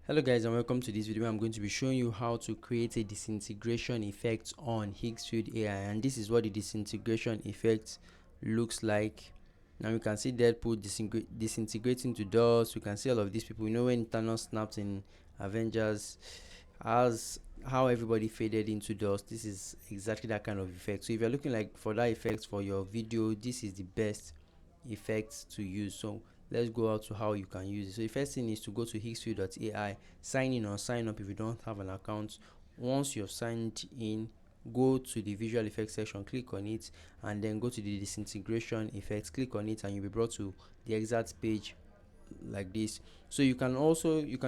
Hello guys, and welcome to this video. I'm going to be showing you how to create a disintegration effect on Higgsfield AI, and this is what the disintegration effect looks like. Now you can see Deadpool disintegrating to dust. You can see all of these people. You know when Thanos snapped in Avengers, as how everybody faded into dust. This is exactly that kind of effect. So if you're looking like for that effect for your video, this is the best effects to use. So let's go out to how you can use it. So the first thing is to go to higgsfield.ai, sign in or sign up if you don't have an account. Once you've signed in, go to the visual effects section, click on it, and then go to the disintegration effects, click on it, and you'll be brought to the exact page like this. So you can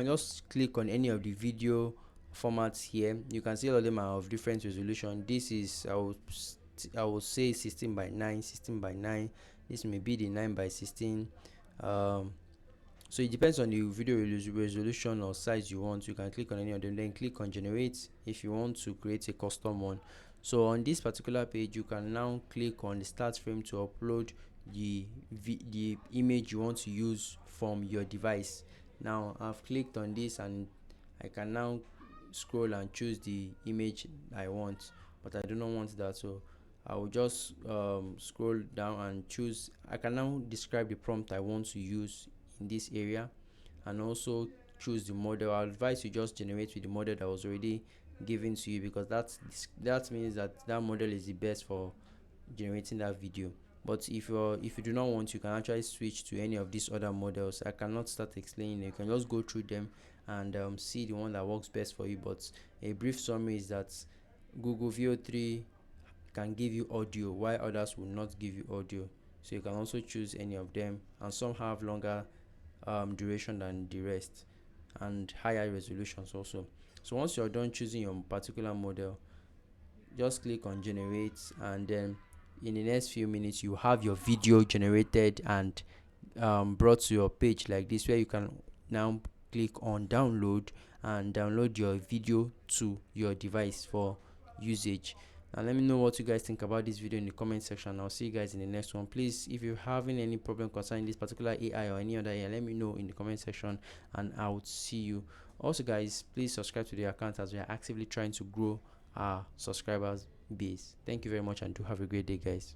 just click on any of the video formats here. You can see all of them are of different resolution. This is I will say 16 by 9, 16 by 9. This may be the 9 by 16. So it depends on the video resolution or size you want. You can click on any of them, then click on generate if you want to create a custom one. So on this particular page, you can now click on the start frame to upload the image you want to use from your device. Now I've clicked on this and I can now scroll and choose the image I want, but I do not want that, so I will just scroll down and choose. I can now describe the prompt I want to use in this area, and also choose the model. I advise you just generate with the model that was already given to you, because that means that that model is the best for generating that video. But if you do not want, you can actually switch to any of these other models. I cannot start explaining. You can just go through them and see the one that works best for you. But a brief summary is that Google VO3 can give you audio while others will not give you audio, so you can also choose any of them, and some have longer duration than the rest and higher resolutions also. So once you're done choosing your particular model, just click on generate, and then in the next few minutes you have your video generated and brought to your page like this, where you can now click on download and download your video to your device for usage. And let me know what you guys think about this video in the comment section. I'll see you guys in the next one. Please, if you're having any problem concerning this particular AI or any other AI, let me know in the comment section and I will see you. Also guys, please subscribe to the account, as we are actively trying to grow our subscribers base. Thank you very much and do have a great day guys.